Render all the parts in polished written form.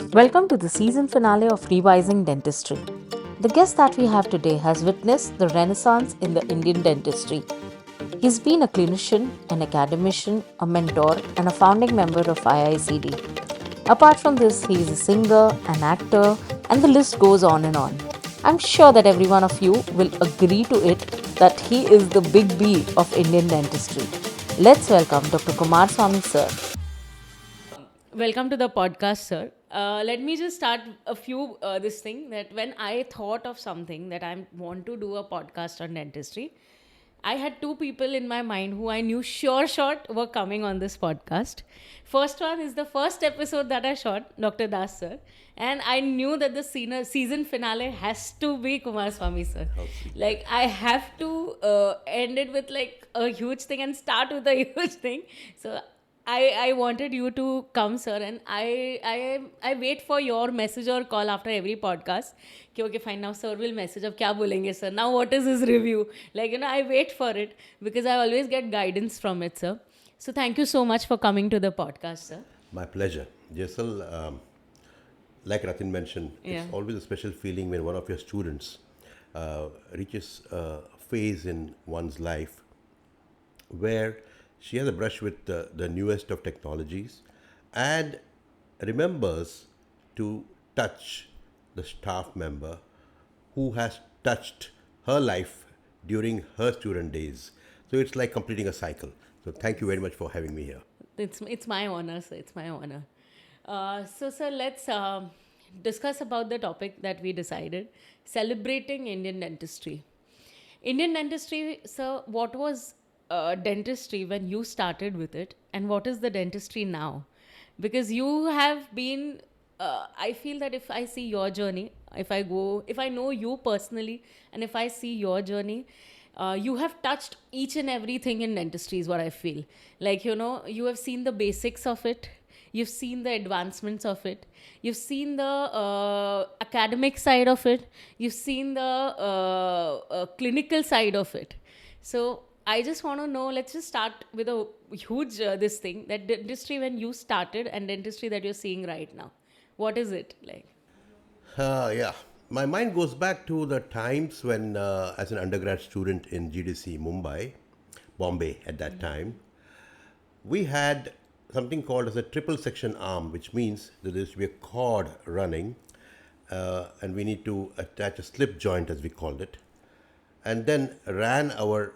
Welcome to the season finale of Revising Dentistry. The guest that we have today has witnessed the renaissance in the Indian dentistry. He's been a clinician, an academician, a mentor, and a founding member of IAACD. Apart from this, he is a singer, an actor, and the list goes on and on. I'm sure that every one of you will agree to it that he is the big B of Indian dentistry. Let's welcome Dr. Kumarswamy sir. Welcome to the podcast, sir. Let me just start a few this thing that when I thought of something that I want to do a podcast on dentistry, I had two people in my mind who I knew sure shot were coming on this podcast. First one is the first episode that I shot, Dr. Das sir, and I knew that the season finale has to be Kumar Swami sir. Like I have to end it with like a huge thing and start with a huge thing. So I wanted you to come, sir, and I wait for your message or call after every podcast. Okay, fine. Now, sir will message. अब क्या बोलेंगे, sir? Now, what is his review? Like I wait for it because I always get guidance from it, sir. So, thank you so much for coming to the podcast, sir. My pleasure. Jaisal, like Ratin mentioned, Yeah. it's always a special feeling when one of your students reaches a phase in one's life where she has a brush with the newest of technologies and remembers to touch the staff member who has touched her life during her student days. So it's like completing a cycle. So thank you very much for having me here. It's my honor, sir. It's my honor. So, sir, let's discuss about the topic that we decided: celebrating Indian dentistry. Indian dentistry, sir. What was dentistry when you started with it, and what is the dentistry now? Because you have been. I feel that if I see your journey, if I know you personally, and if I see your journey, you have touched each and everything in dentistry is what I feel. Like, you have seen the basics of it. You've seen the advancements of it. You've seen the academic side of it. You've seen the clinical side of it. So I just want to know, let's just start with a huge this thing, that dentistry when you started and dentistry that you're seeing right now. What is it like? Yeah, my mind goes back to the times when, as an undergrad student in GDC Mumbai, Bombay at that time, we had something called as a triple section arm, which means that there should be a cord running, and we need to attach a slip joint, as we called it, and then ran our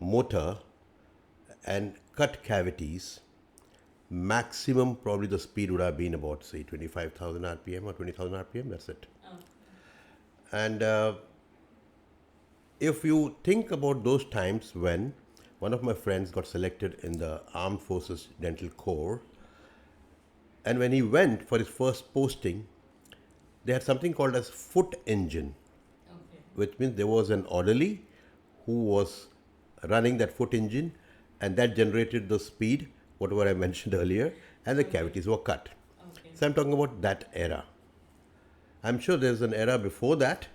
motor and cut cavities. Maximum, probably the speed would have been about, say, 25,000 RPM or 20,000 RPM, that's it. And if you think about those times when one of my friends got selected in the Armed Forces Dental Corps, and when he went for his first posting, they had something called as foot engine, which means there was an orderly who was running that foot engine, and that generated the speed, whatever I mentioned earlier, and the cavities were cut. So I'm talking about that era. I'm sure there's an era before that,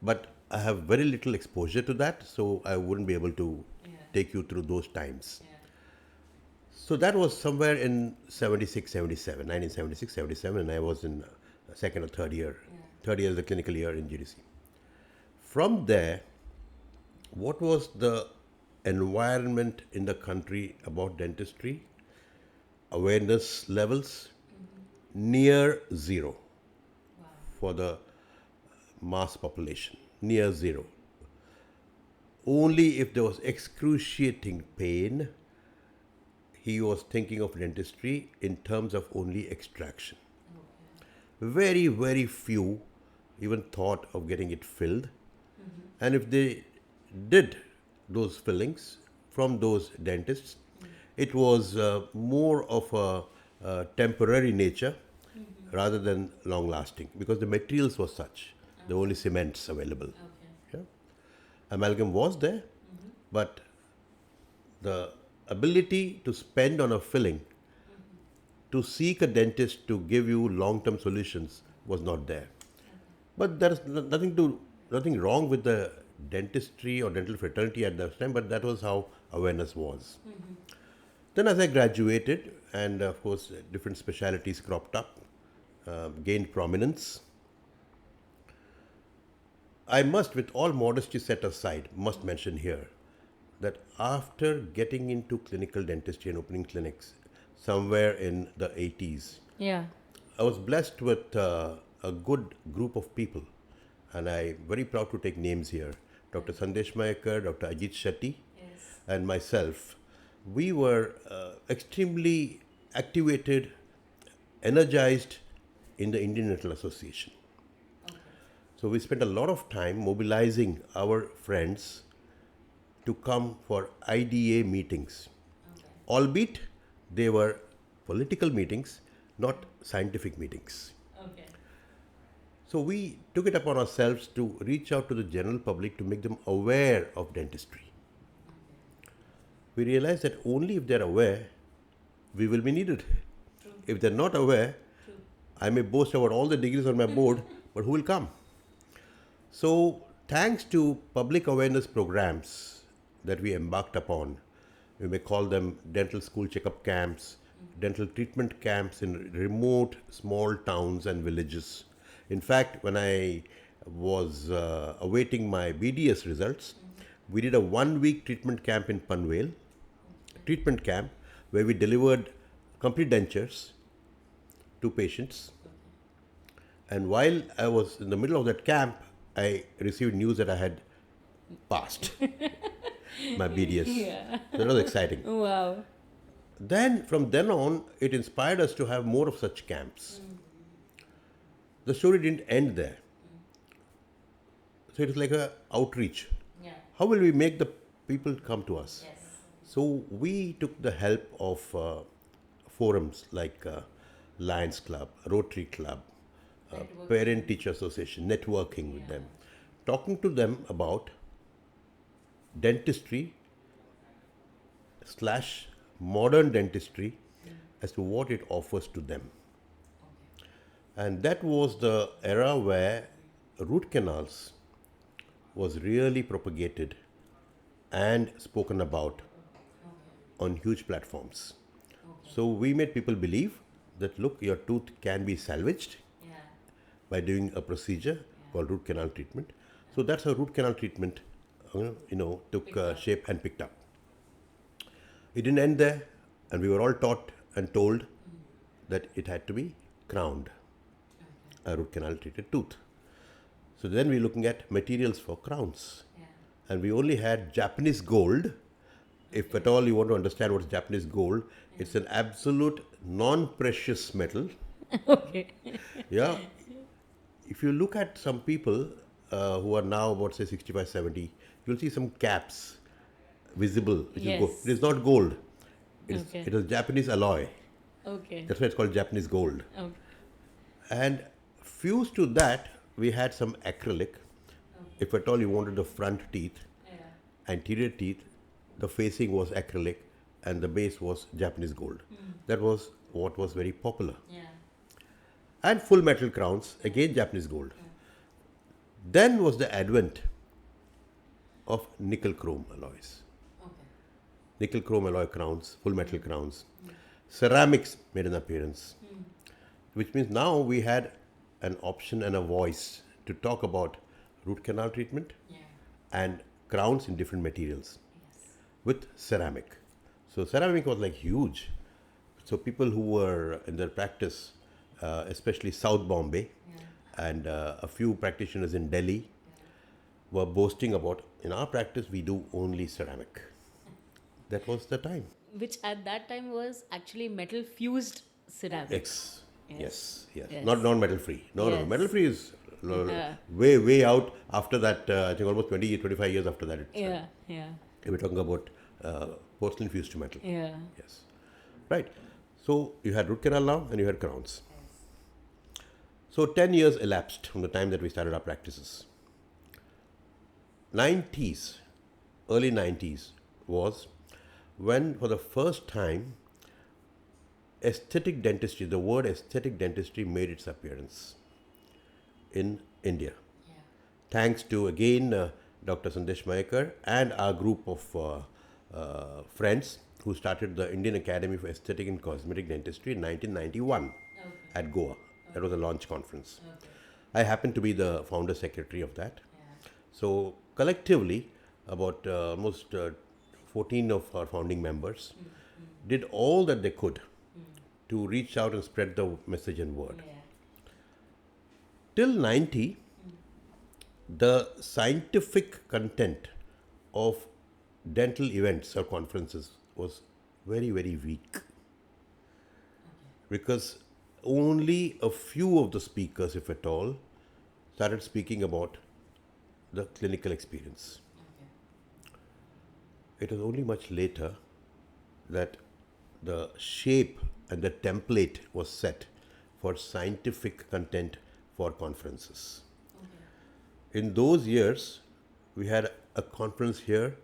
but I have very little exposure to that, so I wouldn't be able to take you through those times. So that was somewhere in 76, 77, 1976, 77, and I was in second or third year. Third year is the clinical year in GDC. From there, what was the environment in the country about dentistry? Awareness levels near zero for the mass population, near zero. Only if there was excruciating pain, he was thinking of dentistry in terms of only extraction. Very, very few even thought of getting it filled. And if they did those fillings from those dentists, it was more of a temporary nature rather than long lasting, because the materials were such. There were only cements available. Yeah? Amalgam was there, but the ability to spend on a filling, to seek a dentist to give you long-term solutions was not there. But there is nothing wrong with the dentistry or dental fraternity at that time, but that was how awareness was. Then as I graduated, and of course different specialities cropped up, gained prominence. I must, with all modesty set aside, must mention here that after getting into clinical dentistry and opening clinics somewhere in the 80s, Yeah. I was blessed with a good group of people, and I'm very proud to take names here. Dr. Sandesh Mayekar, Dr. Ajit Shetty, and myself. We were extremely activated, energized in the Indian Dental Association. So we spent a lot of time mobilizing our friends to come for IDA meetings, albeit they were political meetings, not scientific meetings. So we took it upon ourselves to reach out to the general public to make them aware of dentistry. We realized that only if they're aware, we will be needed. If they're not aware, I may boast about all the degrees on my board, but who will come? So, thanks to public awareness programs that we embarked upon, we may call them dental school checkup camps, dental treatment camps in remote small towns and villages. In fact, when I was awaiting my BDS results, we did a 1 week treatment camp in Panvel, treatment camp where we delivered complete dentures to patients. And while I was in the middle of that camp, I received news that I had passed my BDS. So that was exciting. Wow. Then, from then on, it inspired us to have more of such camps. The story didn't end there. So it was like a outreach. How will we make the people come to us? So we took the help of forums like Lions Club, Rotary Club, Parent Teacher Association, networking with them, talking to them about dentistry slash modern dentistry as to what it offers to them. And that was the era where root canals was really propagated and spoken about on huge platforms. So we made people believe that look, your tooth can be salvaged by doing a procedure called root canal treatment. So that's how root canal treatment, took shape and picked up. It didn't end there, and we were all taught and told that it had to be crowned, a root canal treated tooth. So then we're looking at materials for crowns, and we only had Japanese gold. If at all you want to understand what's Japanese gold, it's an absolute non-precious metal. Okay. Yeah. If you look at some people who are now about say 65, 70, you'll see some caps visible, which is gold. Yes. It is not gold. Okay. It is Japanese alloy. Okay. That's why it's called Japanese gold. Okay. And fused to that, we had some acrylic. If at all you wanted the front teeth, anterior teeth, the facing was acrylic and the base was Japanese gold. That was what was very popular. And full metal crowns, again Japanese gold. Then was the advent of nickel chrome alloys. Nickel chrome alloy crowns, full metal crowns. Ceramics made an appearance, which means now we had an option and a voice to talk about root canal treatment and crowns in different materials with ceramic. So ceramic was like huge. So people who were in their practice, especially South Bombay, and a few practitioners in Delhi were boasting about, in our practice we do only ceramic. That was the time. Which at that time was actually metal fused ceramics. Yes. Yes. Not non-metal free. No, Yes. metal free is way out after that. I think almost 20, 25 years after that. Yeah. We're talking about porcelain fused to metal. Yeah. Yes. Right. So you had root canal now and you had crowns. So 10 years elapsed from the time that we started our practices. 90s, early 90s was when for the first time aesthetic dentistry, the word aesthetic dentistry made its appearance in India. Thanks to again Dr. Sandesh Mayekar and our group of friends who started the Indian Academy for Aesthetic and Cosmetic Dentistry in 1991 at Goa. That was a launch conference. I happened to be the founder secretary of that. So collectively, about almost 14 of our founding members did all that they could to reach out and spread the message and word. Till 90, the scientific content of dental events or conferences was very, very weak. Because only a few of the speakers, if at all, started speaking about the clinical experience. It was only much later that the shape and the template was set for scientific content for conferences. In those years, we had a conference here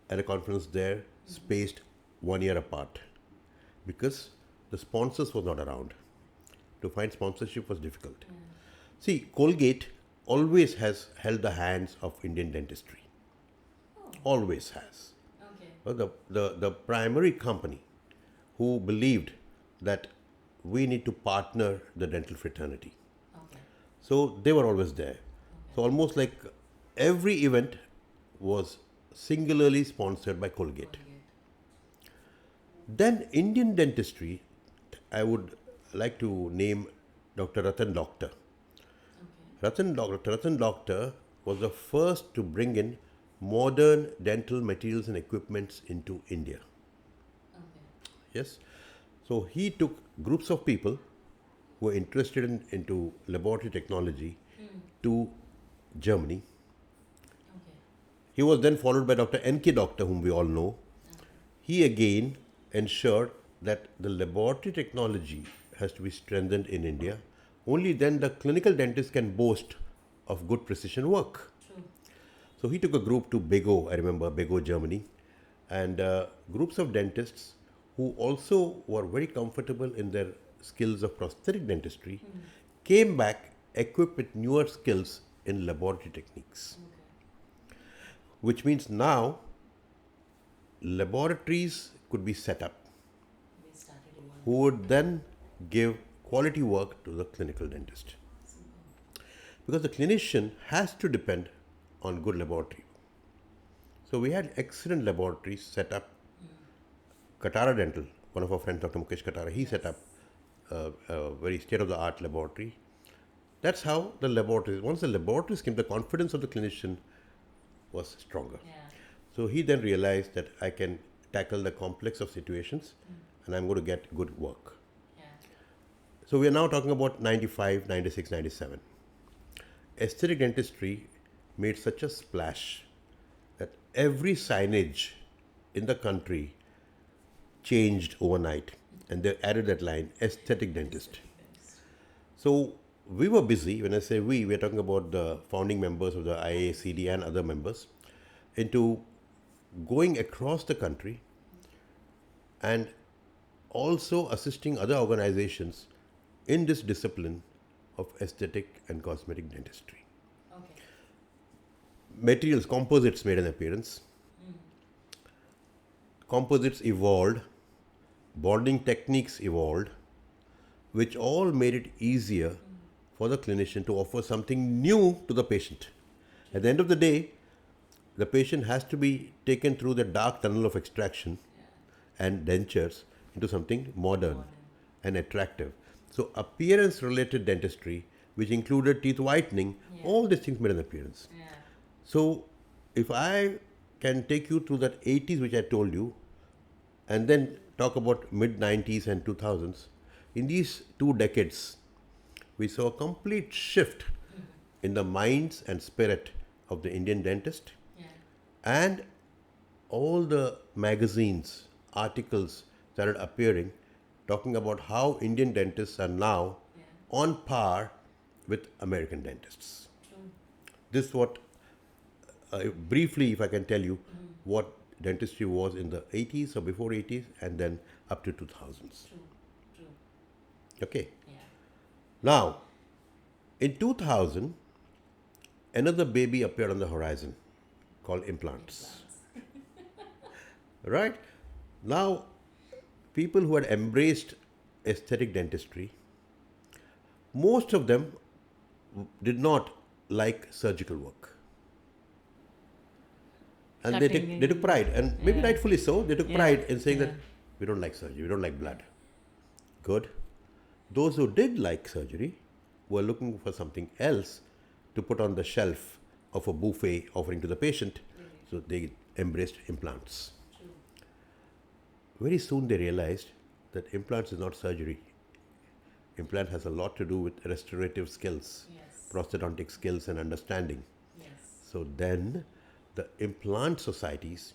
and a conference there, spaced 1 year apart, because the sponsors were not around. To find sponsorship was difficult. See, Colgate always has held the hands of Indian dentistry. Always has. Well, the primary company who believed that we need to partner the dental fraternity. So they were always there. So almost like every event was singularly sponsored by Colgate. Then Indian dentistry, I would like to name Dr. Ratan Doctor. Ratan Doctor was the first to bring in modern dental materials and equipments into India. Yes. So he took groups of people who were interested into laboratory technology to Germany. He was then followed by Dr. N.K. Doctor, whom we all know. He again ensured that the laboratory technology has to be strengthened in India. Only then the clinical dentist can boast of good precision work. So he took a group to Bego, I remember, Bego, Germany, and groups of dentists who also were very comfortable in their skills of prosthetic dentistry came back equipped with newer skills in laboratory techniques. Which means now laboratories could be set up who would then give quality work to the clinical dentist. Because the clinician has to depend on good laboratory. So we had excellent laboratories set up. Katara Dental, one of our friends, Dr. Mukesh Katara, he set up a very state-of-the-art laboratory. That's how the laboratories, once the laboratories came, the confidence of the clinician was stronger. So he then realized that I can tackle the complex of situations and I'm going to get good work. So we are now talking about 95, 96, 97. Aesthetic dentistry made such a splash that every signage in the country changed overnight and they added that line, aesthetic dentist. So we were busy, when I say we are talking about the founding members of the IAACD and other members, into going across the country and also assisting other organizations in this discipline of aesthetic and cosmetic dentistry. Materials, composites made an appearance. Composites evolved, bonding techniques evolved, which all made it easier for the clinician to offer something new to the patient. At the end of the day, the patient has to be taken through the dark tunnel of extraction and dentures into something modern and attractive. So appearance-related dentistry, which included teeth whitening, all these things made an appearance. So if I can take you through that 80s, which I told you, and then talk about mid-90s and 2000s, in these 2 decades, we saw a complete shift in the minds and spirit of the Indian dentist. And all the magazines, articles started appearing talking about how Indian dentists are now on par with American dentists. This is what, briefly, if I can tell you, what dentistry was in the 80s or before 80s and then up to 2000s. Okay. Now, in 2000, another baby appeared on the horizon called implants. Right? Now, people who had embraced aesthetic dentistry most of them did not like surgical work. And they took pride, and maybe rightfully so, they took pride in saying that we don't like surgery, we don't like blood. Good. Those who did like surgery were looking for something else to put on the shelf of a buffet offering to the patient, so they embraced implants. Very soon they realized that implants is not surgery. Implant has a lot to do with restorative skills, prosthodontic skills and understanding. So then the implant societies,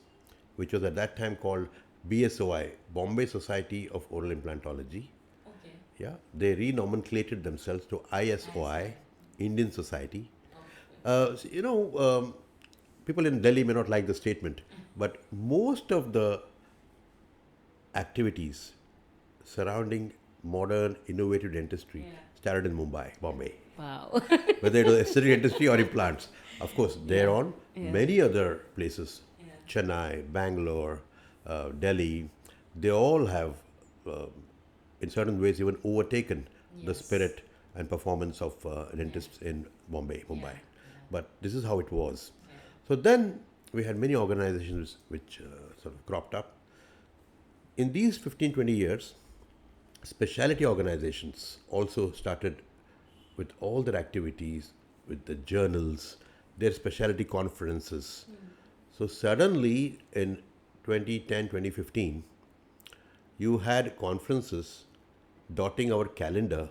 which was at that time called BSOI, Bombay Society of Oral Implantology, they renomenclated themselves to ISOI, Indian Society. People in Delhi may not like the statement, but most of the activities surrounding modern innovative dentistry started in Bombay. Wow. Whether it was aesthetic dentistry or implants. Of course, thereon, many other places, Chennai, Bangalore, Delhi, they all have, in certain ways, even overtaken the spirit and performance of dentists in Mumbai. But this is how it was. So then we had many organizations which sort of cropped up. In these 15, 20 years, specialty organizations also started with all their activities, with the journals, their specialty conferences. So suddenly in 2010, 2015, you had conferences dotting our calendar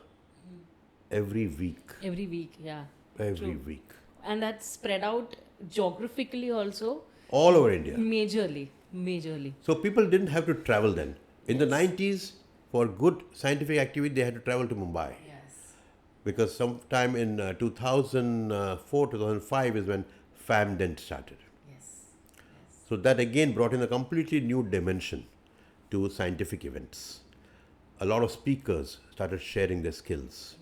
every week. Every week, Every week. And that's spread out geographically also. All over India. Majorly. So people didn't have to travel then. In the 90s, for good scientific activity, they had to travel to Mumbai. Because sometime in 2004, 2005 is when FamDent started. So that again brought in a completely new dimension to scientific events. A lot of speakers started sharing their skills.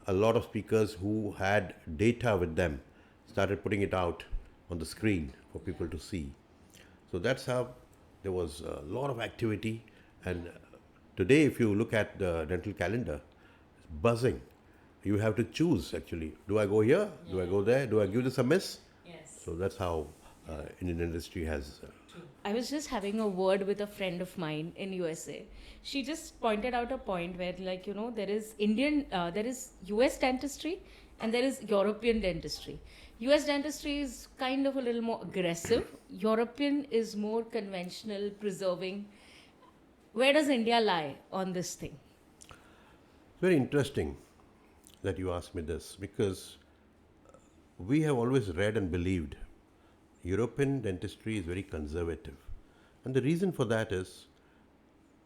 A lot of speakers who had data with them started putting it out on the screen for people to see. So that's how there was a lot of activity. And today, if you look at the dental calendar, it's buzzing. You have to choose actually. Do I go here? Do I go there? Do I give this a miss? So that's how Indian industry has. I was just having a word with a friend of mine in USA. She just pointed out a point where, there is there is US dentistry and there is European dentistry. US dentistry is kind of a little more aggressive. European is more conventional, preserving. Where does India lie on this thing? It's very interesting that you asked me this, because we have always read and believed European dentistry is very conservative. And the reason for that is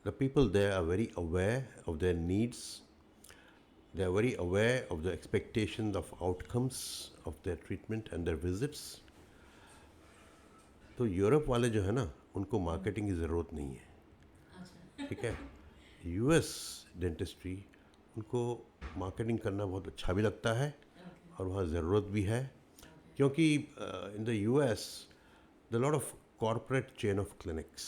the people there are very aware of their needs. They are very aware of the expectations of outcomes of their treatment and their visits. तो Europe वाले जो है ना, उनको marketing की ज़रूरत नहीं है. ठीक है. यूएस डेंटिस्ट्री उनको मार्केटिंग करना बहुत अच्छा भी लगता है और वहाँ ज़रूरत भी है, क्योंकि in the US the lot of corporate chain of clinics,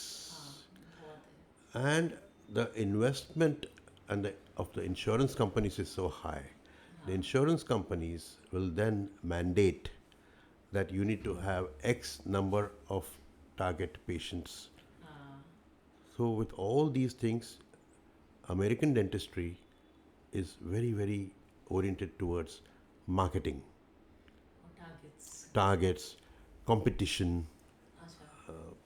and the investment and of the insurance companies is so high. The insurance companies will then mandate that you need to have X number of target patients. So with all these things, American dentistry is very, very oriented towards marketing, targets, competition,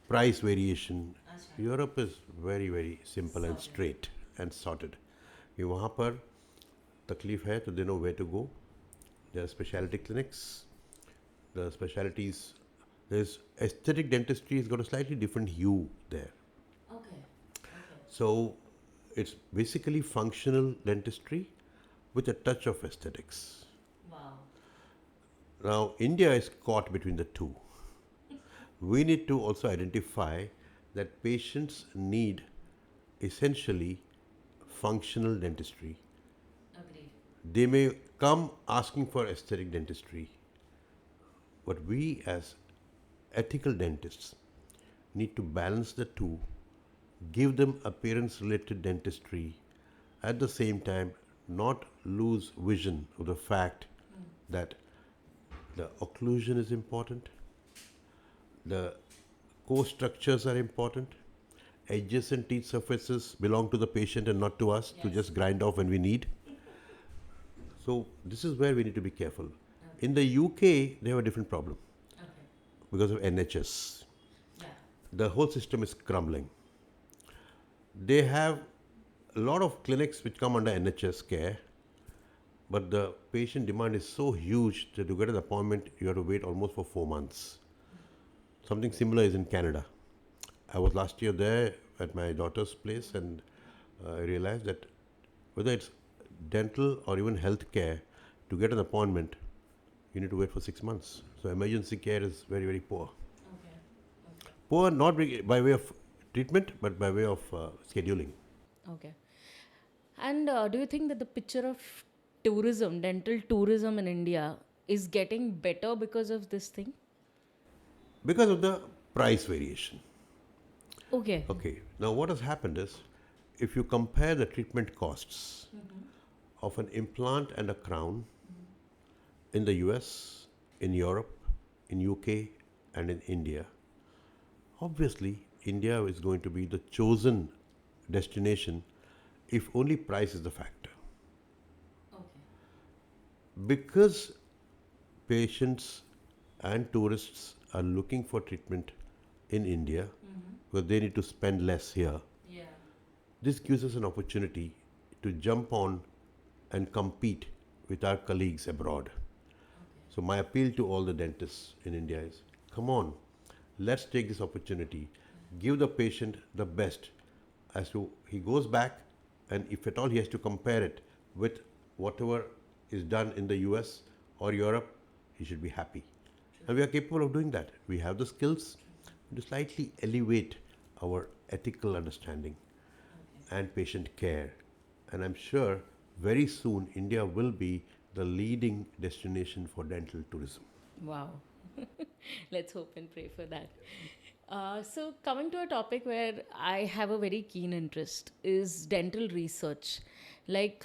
price variation. Europe is very, very simple and straight and sorted. कि वहाँ पर तकलीफ है तो they know where to go. There are specialty clinics. The specialties, there's aesthetic dentistry has got a slightly different hue there. So it's basically functional dentistry with a touch of aesthetics. Now India is caught between the two. We need to also identify that patients need essentially functional dentistry. They may come asking for aesthetic dentistry, but we as ethical dentists need to balance the two, give them appearance related dentistry, at the same time not lose vision of the fact that the occlusion is important, the core structures are important, adjacent teeth surfaces belong to the patient and not to us to just grind off when we need. So this is where we need to be careful. In the UK, they have a different problem because of NHS. The whole system is crumbling. They have a lot of clinics which come under NHS care, but the patient demand is so huge that to get an appointment, you have to wait almost for 4 months. Something similar is in Canada. I was last year there at my daughter's place, and I realized that whether it's dental or even health care, to get an appointment, you need to wait for 6 months. So emergency care is very, very poor. Poor not by way of treatment, but by way of scheduling. Okay. And do you think that the picture of tourism, dental tourism in India, is getting better because of this thing? Because of the price variation. Okay. Okay, now what has happened is, if you compare the treatment costs of an implant and a crown in the US, in Europe, in UK, and in India, obviously India is going to be the chosen destination if only price is the factor. Because patients and tourists are looking for treatment in India, because they need to spend less here, this gives us an opportunity to jump on and compete with our colleagues abroad. So my appeal to all the dentists in India is, come on, let's take this opportunity, give the patient the best as to he goes back, and if at all he has to compare it with whatever is done in the US or Europe, he should be happy. And we are capable of doing that. We have the skills to slightly elevate our ethical understanding and patient care. And I'm sure very soon India will be the leading destination for dental tourism. Wow. Let's hope and pray for that. So, coming to a topic where I have a very keen interest is dental research. Like,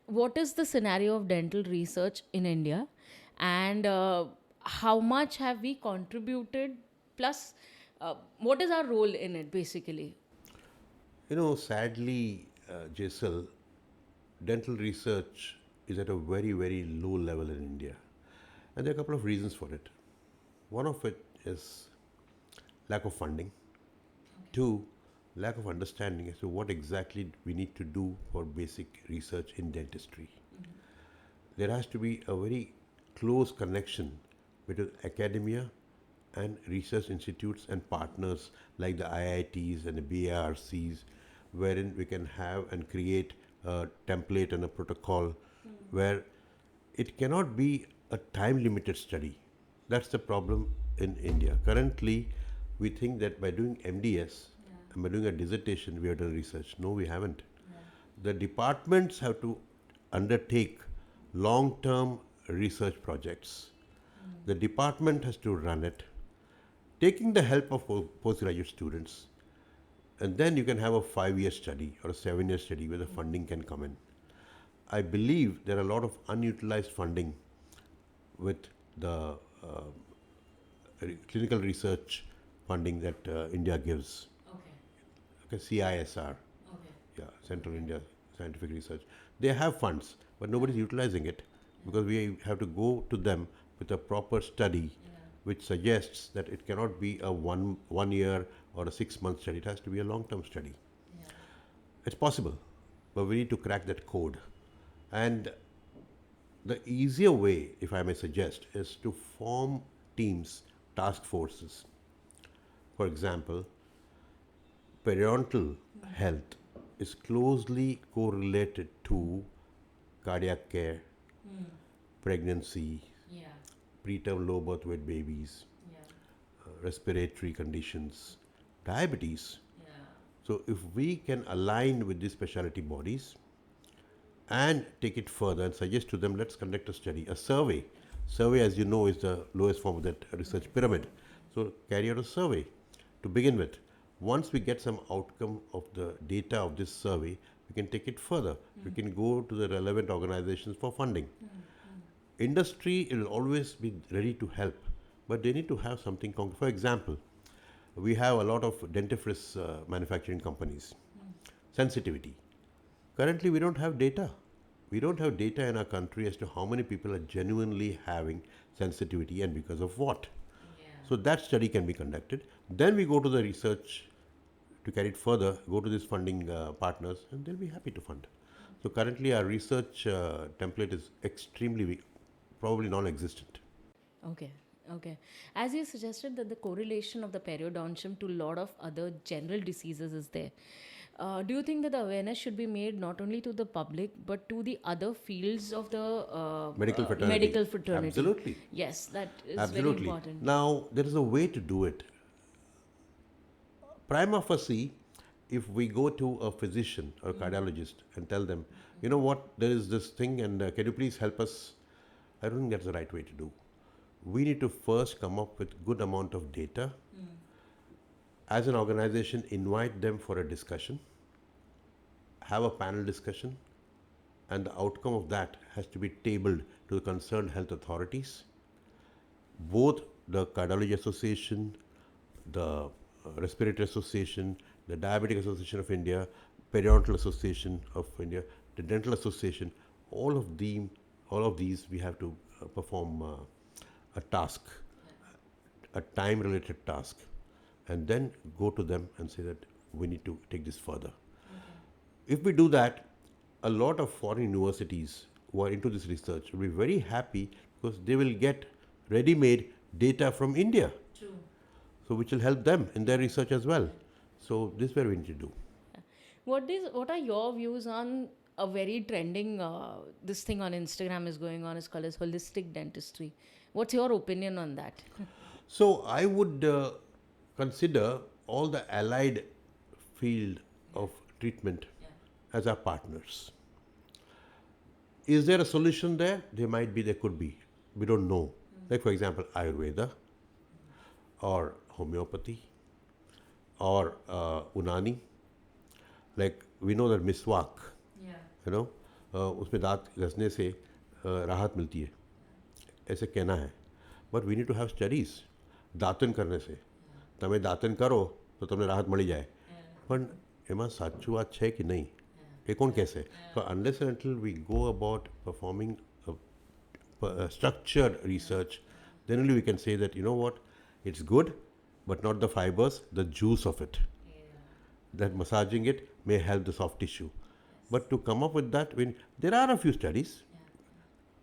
what is the scenario of dental research in India, and how much have we contributed? Plus, what is our role in it basically? You know, sadly, Jaisal, dental research is at a very, very low level in India. And there are a couple of reasons for it. One of it is lack of funding. Two, lack of understanding as to what exactly we need to do for basic research in dentistry. There has to be a very close connection between academia and research institutes and partners like the IITs and the BARCs, wherein we can have and create a template and a protocol where it cannot be a time limited study. That's the problem in India. Currently, we think that by doing MDS and by doing a dissertation, we have done research. No, we haven't. The departments have to undertake long term research projects. The department has to run it, taking the help of postgraduate students, and then you can have a 5-year study or a 7-year study where the funding can come in. I believe there are a lot of unutilized funding with the clinical research funding that India gives. Okay, CISR, yeah, Central India Scientific Research. They have funds, but nobody is utilizing it because we have to go to them with a proper study which suggests that it cannot be a one year or a 6-month study. It has to be a long-term study. It's possible, but we need to crack that code. And the easier way, if I may suggest, is to form teams, task forces. For example, periodontal health is closely correlated to cardiac care, pregnancy, preterm low birth weight babies, respiratory conditions, diabetes. So if we can align with these specialty bodies and take it further and suggest to them, let's conduct a study, a survey. Survey, as you know, is the lowest form of that research pyramid. So carry out a survey to begin with. Once we get some outcome of the data of this survey, we can take it further. We can go to the relevant organizations for funding. Industry will always be ready to help, but they need to have something concrete. For example, we have a lot of dentifrice manufacturing companies. Sensitivity. Currently, we don't have data. We don't have data in our country as to how many people are genuinely having sensitivity and because of what. So that study can be conducted. Then we go to the research to carry it further, go to these funding partners, and they'll be happy to fund. So currently, our research template is extremely weak, probably non-existent. Okay. Okay. As you suggested that the correlation of the periodontium to a lot of other general diseases is there. Do you think that the awareness should be made not only to the public but to the other fields of the Medical fraternity. medical fraternity? Absolutely. Yes, that is very Absolutely. important. Now, there is a way to do it. Prima facie, if we go to a physician or a cardiologist and tell them, you know what, there is this thing and can you please help us? I don't think that's the right way to do. We need to first come up with good amount of data. As an organization, invite them for a discussion, have a panel discussion, and the outcome of that has to be tabled to the concerned health authorities. Both the Cardiology Association, the Respiratory Association, the Diabetic Association of India, Periodontal Association of India, the Dental Association, all of these we have to perform a task, a time-related task, and then go to them and say that we need to take this further. If we do that, a lot of foreign universities who are into this research will be very happy because they will get ready-made data from India. True. So which will help them in their research as well. So this is where we need to do. What are your views on a very trending this thing on Instagram is going on is called as holistic dentistry? What's your opinion on that? So I would consider all the allied field of treatment as our partners. Is there a solution there? There might be, there could be. We don't know. Like for example, Ayurveda or homeopathy or Unani. Like we know that miswak, you know, उसमें दांत घसने से राहत मिलती है, ऐसे कहना है. But we need to have studies. દાંતન કરને से તમે દાંતન કરો તો તમને રાહત મળી જાય. પણ એમાં સાચું વાત છે કે નહીં એ કોણ કહેશે? So unless and until we go about performing a structured research, then only we can say that, you know what, it's good, but not the fibers, the juice of it. That massaging it may help the soft tissue. But to come up with that, there are a few studies,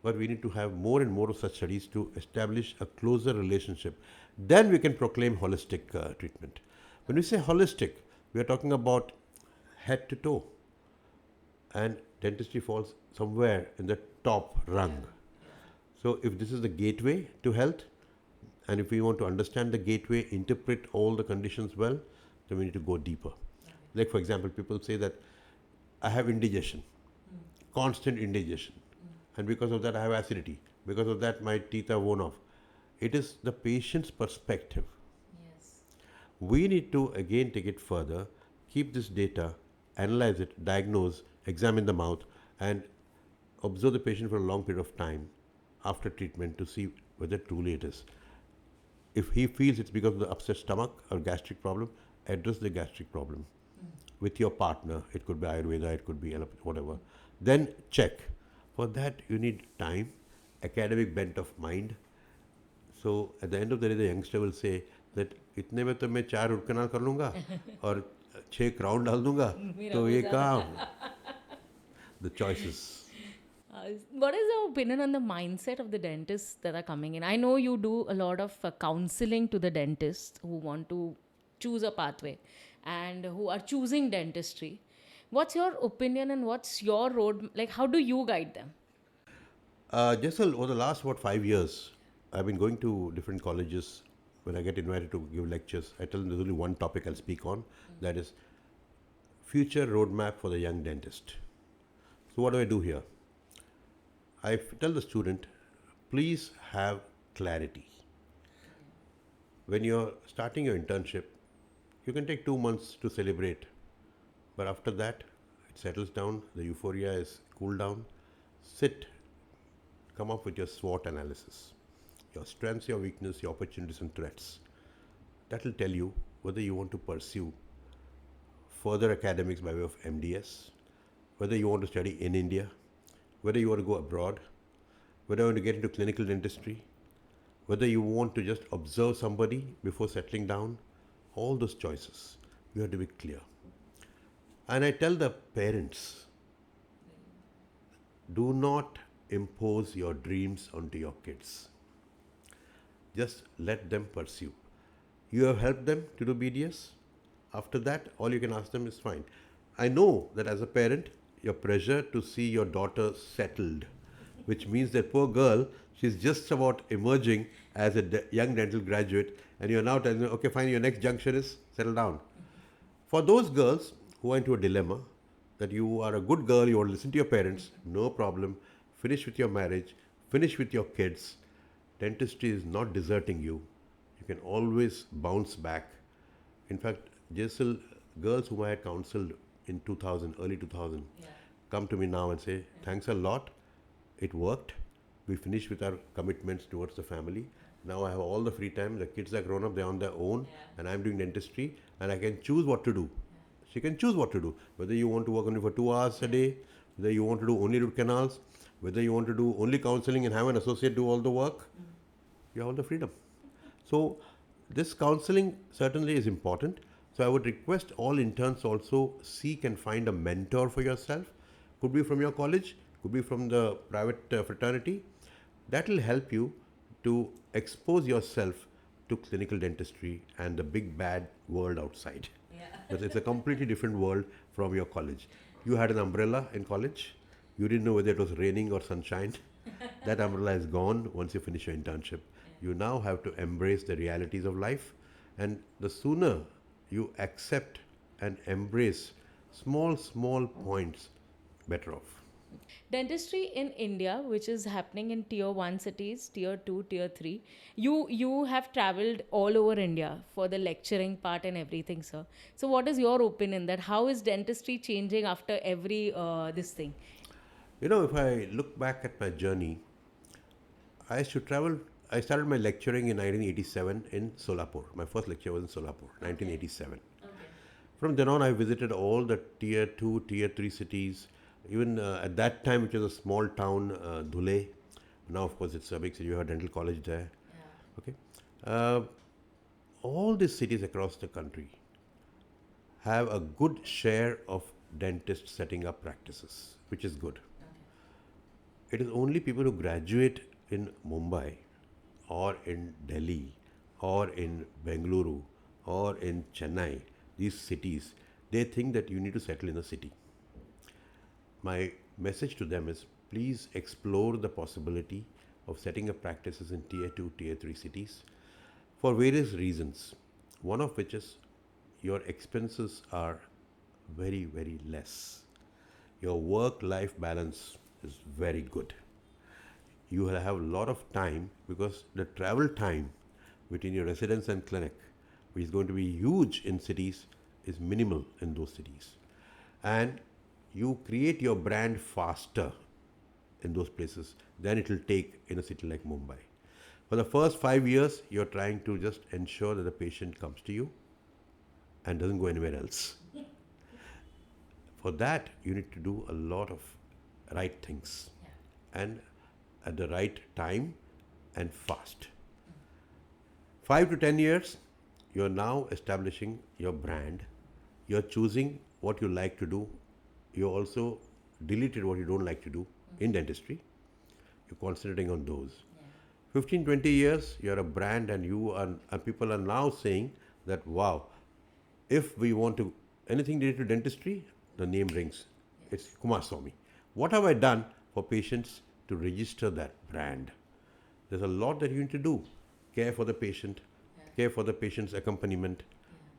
but we need to have more and more of such studies to establish a closer relationship. Then we can proclaim holistic treatment. When we say holistic, we are talking about head to toe. And dentistry falls somewhere in the top rung. So if this is the gateway to health, and if we want to understand the gateway, interpret all the conditions well, then we need to go deeper. Like for example, people say that I have indigestion, constant indigestion, and because of that I have acidity. Because of that my teeth are worn off. It is the patient's perspective. We need to again take it further, keep this data, analyze it, diagnose, examine the mouth, and observe the patient for a long period of time after treatment to see whether truly it is. If he feels it's because of the upset stomach or gastric problem, address the gastric problem with your partner. It could be Ayurveda, it could be whatever. Then check. For that you need time, academic bent of mind. So at the end of the day, the youngster will say that इतने में तो मैं 4 root canal कर लूँगा और 6 crown डाल दूँगा तो ये काम. The choices. What is your opinion on the mindset of the dentists that are coming in? I know you do a lot of counseling to the dentists who want to choose a pathway and who are choosing dentistry. What's your opinion and what's your road? Like, how do you guide them? Just over the last 5 years, I've been going to different colleges. When I get invited to give lectures, I tell them there's only one topic I'll speak on, that is future roadmap for the young dentist. So what do I do here? I tell the student, please have clarity. When you're starting your internship, you can take 2 months to celebrate, but after that, it settles down, the euphoria is cooled down. Sit, come up with your SWOT analysis, your strengths, your weaknesses, your opportunities and threats. That will tell you whether you want to pursue further academics by way of MDS, whether you want to study in India, whether you want to go abroad, whether you want to get into clinical dentistry, whether you want to just observe somebody before settling down. All those choices, you have to be clear. And I tell the parents, do not impose your dreams onto your kids. Just let them pursue. You have helped them to do BDS. After that, all you can ask them is fine. I know that as a parent, your pressure to see your daughter settled, which means that poor girl, she's just about emerging as a young dental graduate, and you're now telling her, okay, fine, your next junction is settle down. For those girls who are into a dilemma, that you are a good girl, you want to listen to your parents, no problem, finish with your marriage, finish with your kids. Dentistry is not deserting you. You can always bounce back. In fact, JSL girls whom I had counseled in 2000, early 2000, come to me now and say, thanks a lot, it worked. We finished with our commitments towards the family. Now I have all the free time, the kids are grown up, they're on their own, and I'm doing dentistry, and I can choose what to do. She can choose what to do, whether you want to work only for 2 hours a day, whether you want to do only root canals, whether you want to do only counseling and have an associate do all the work. You have all the freedom. So this counseling certainly is important. So I would request all interns also seek and find a mentor for yourself. Could be from your college, could be from the private fraternity. That will help you to expose yourself to clinical dentistry and the big bad world outside. Because it's a completely different world from your college. You had an umbrella in college. You didn't know whether it was raining or sunshine. That umbrella is gone once you finish your internship. You now have to embrace the realities of life. And the sooner you accept and embrace small points, better off. Dentistry in India, which is happening in tier 1 cities, tier 2, tier 3, you have traveled all over India for the lecturing part and everything, sir. So what is your opinion that how is dentistry changing after every this thing? You know, if I look back at my journey, I used to travel. I started my lecturing in 1987 in Solapur. My first lecture was in Solapur, 1987. From then on, I visited all the tier 2, tier 3 cities. Even at that time, which was a small town, Dhule. Now, of course, it's a big city. You have a dental college there. Okay. All these cities across the country have a good share of dentists setting up practices, which is good. It is only people who graduate in Mumbai or in Delhi or in Bengaluru or in Chennai, these cities, they think that you need to settle in a city. My message to them is please explore the possibility of setting up practices in tier 2, tier 3 cities for various reasons. One of which is your expenses are very, very less. Your work-life balance is very good. You will have a lot of time because the travel time between your residence and clinic, which is going to be huge in cities, is minimal in those cities. And you create your brand faster in those places than it will take in a city like Mumbai. For the first 5 years, you're trying to just ensure that the patient comes to you and doesn't go anywhere else. For that, you need to do a lot of right things and at the right time and fast. 5 to 10 years, you're now establishing your brand. You're choosing what you like to do. You also deleted what you don't like to do in dentistry. You're concentrating on those. 15, 20 years, you're a brand and people are now saying that, wow, if we want to, anything related to dentistry, the name rings. It's Kumarswamy. What have I done for patients to register that brand? There's a lot that you need to do. Care for the patient, care for the patient's accompaniment,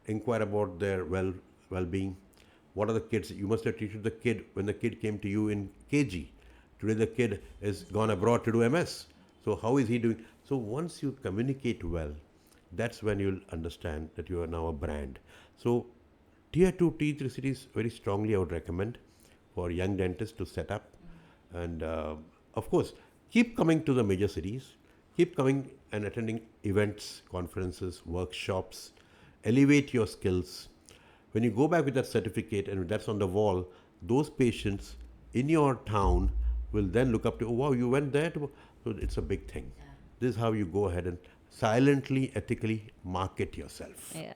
inquire about their well-being. What are the kids? You must have treated the kid when the kid came to you in KG. Today the kid has gone abroad to do MS. So how is he doing? So once you communicate well, that's when you'll understand that you are now a brand. So tier 2, tier 3 cities, very strongly I would recommend. for young dentists to set up. And of course, keep coming to the major cities, keep coming and attending events, conferences, workshops, elevate your skills. When you go back with that certificate and that's on the wall, those patients in your town will then look up to, oh, wow, you went there? So it's a big thing. This is how you go ahead and silently, ethically market yourself. Yeah.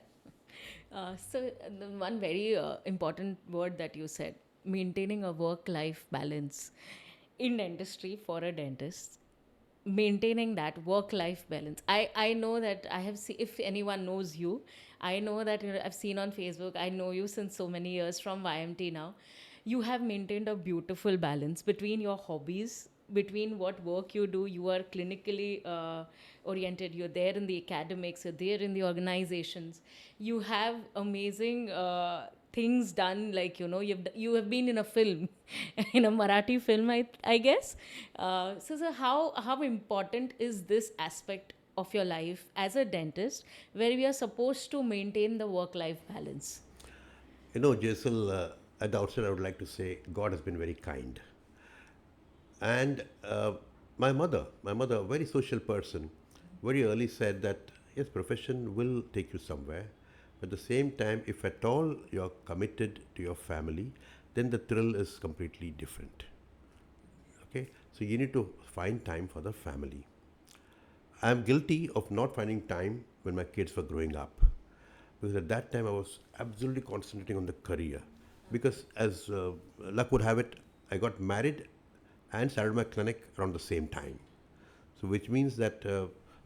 So the one very important word that you said, maintaining a work-life balance in dentistry for a dentist, maintaining that work-life balance. I know that I have seen, if anyone knows you, I know that I've seen on Facebook, I know you since so many years from YMT now. You have maintained a beautiful balance between your hobbies, between what work you do. You are clinically oriented, you're there in the academics, you're there in the organizations. You have amazing things done, like you have been in a film in a Marathi film, I guess. So how important is this aspect of your life as a dentist, where we are supposed to maintain the work life balance? Jaisal, at the outset, I would like to say God has been very kind. And my mother, a very social person, very early said that yes, profession will take you somewhere. But at the same time, if at all you're committed to your family, then the thrill is completely different. Okay, so you need to find time for the family. I'm guilty of not finding time when my kids were growing up, because at that time I was absolutely concentrating on the career. Because as luck would have it, I got married and started my clinic around the same time. So which means that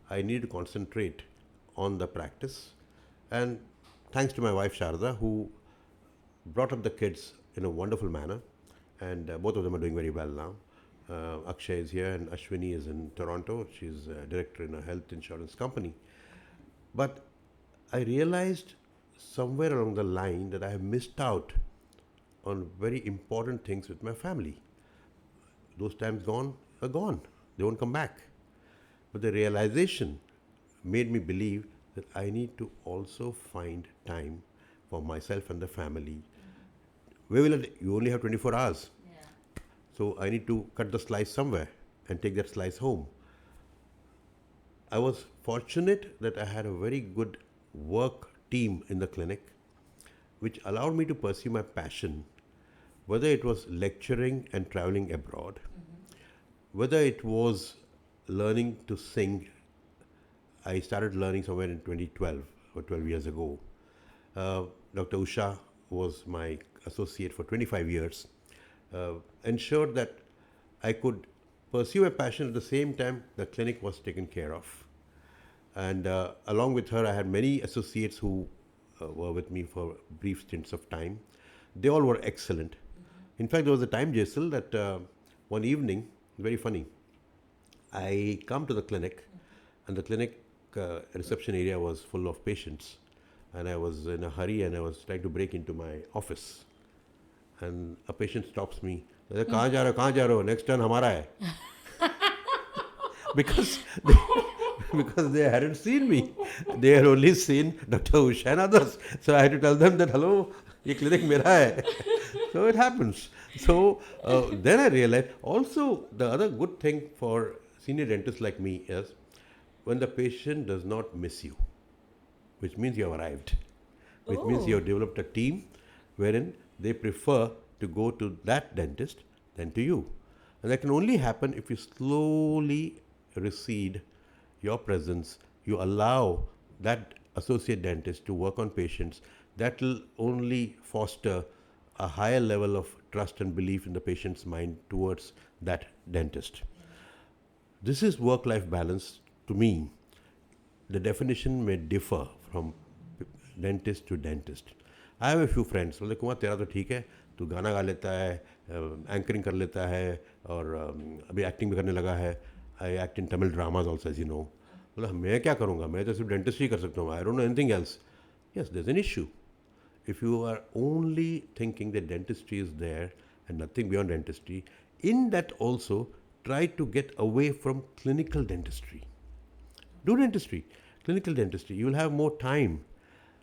I need to concentrate on the practice. And thanks to my wife Sharda, who brought up the kids in a wonderful manner, and both of them are doing very well now. Akshay is here, and Ashwini is in Toronto. She's a director in a health insurance company. But I realized somewhere along the line that I have missed out on very important things with my family. Those times gone are gone. They won't come back. But the realization made me believe that I need to also find time for myself and the family. Where will you only have 24 hours? So I need to cut the slice somewhere and take that slice home. I was fortunate that I had a very good work team in the clinic, which allowed me to pursue my passion, whether it was lecturing and traveling abroad, whether it was learning to sing. I started learning somewhere in 2012 or 12 years ago. Dr. Usha was my associate for 25 years, ensured that I could pursue a passion at the same time the clinic was taken care of. And along with her, I had many associates who were with me for brief stints of time. They all were excellent. In fact, there was a time, Jaisal, that one evening, very funny, I come to the clinic, and the clinic reception area was full of patients. And I was in a hurry, and I was trying to break into my office. And a patient stops me. कहाँ जा रहे हो? कहाँ जा रहे हो? Next turn हमारा है. because they, because they hadn't seen me. They had only seen Dr. Usha and others. So I had to tell them that, hello, ये clinic मेरा है. So it happens. So then I realized also the other good thing for senior dentists like me is when the patient does not miss you, which means you have arrived, which means you have developed a team wherein they prefer to go to that dentist than to you. And that can only happen if you slowly recede your presence, you allow that associate dentist to work on patients. That will only foster a higher level of trust and belief in the patient's mind towards that dentist. This is work-life balance to me. The definition may differ from dentist to dentist. I have a few friends. बोले कुमार तेरा तो ठीक है, तू गाना गा लेता है, एंकरिंग कर लेता है, और अभी एक्टिंग भी करने लगा है. I act in Tamil dramas also, as you know. बोला मैं क्या करूँगा, मैं तो सिर्फ डेंटिस्ट ही कर सकता हूँ. I don't know anything else. Yes, there's an issue. If you are only thinking that dentistry is there and nothing beyond dentistry, in that also try to get away from clinical dentistry. Do dentistry, clinical dentistry. You will have more time.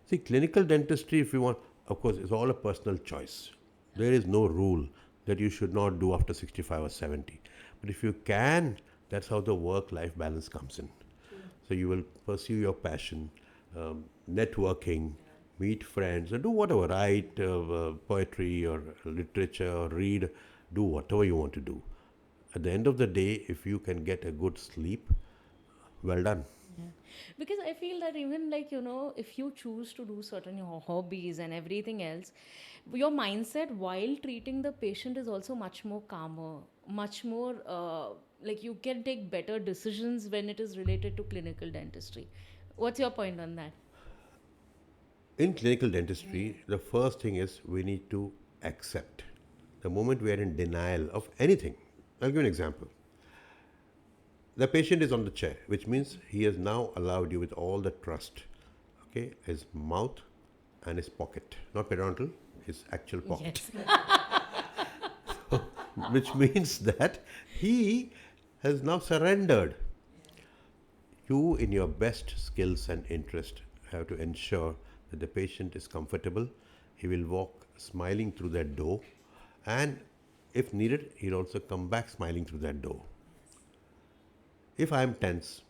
See, clinical dentistry, if you want, of course, it's all a personal choice. There is no rule. that you should not do after 65 or 70. But if you can, that's how the work-life balance comes in. So you will pursue your passion, networking, meet friends, or do whatever, write poetry or literature, or read, do whatever you want to do. At the end of the day, if you can get a good sleep, well done. Because I feel that even like, if you choose to do certain hobbies and everything else, your mindset while treating the patient is also much more calmer, much more like you can take better decisions when it is related to clinical dentistry. What's your point on that? In clinical dentistry, the first thing is we need to accept. The moment we are in denial of anything, I'll give you an example. The patient is on the chair, which means he has now allowed you with all the trust. Okay, his mouth and his pocket, not periodontal, his actual pocket. Yes. Which means that he has now surrendered. You, in your best skills and interest, have to ensure that the patient is comfortable. He will walk smiling through that door, and if needed, he'll also come back smiling through that door. If I am tense,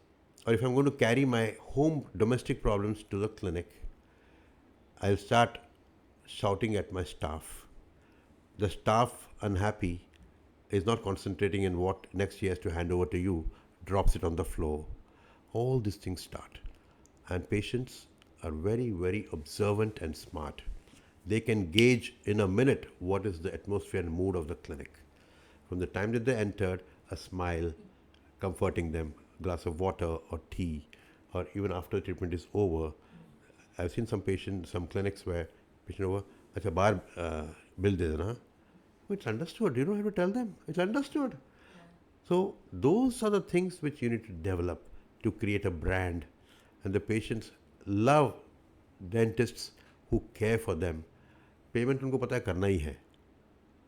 or if I'm going to carry my home domestic problems to the clinic, I'll start shouting at my staff. The staff, unhappy, is not concentrating in what next he has to hand over to you, drops it on the floor. All these things start. And patients are very, very observant and smart. They can gauge in a minute what is the atmosphere and mood of the clinic. From the time that they entered, a smile, comforting them, glass of water or tea, or even after treatment is over. I've seen some patients, some clinics where patient over, अच्छा बाहर bill दे देना. It's understood. You don't have to tell them. It's understood. So those are the things which you need to develop to create a brand, and the patients love dentists who care for them. Payment उनको पता है करना ही है,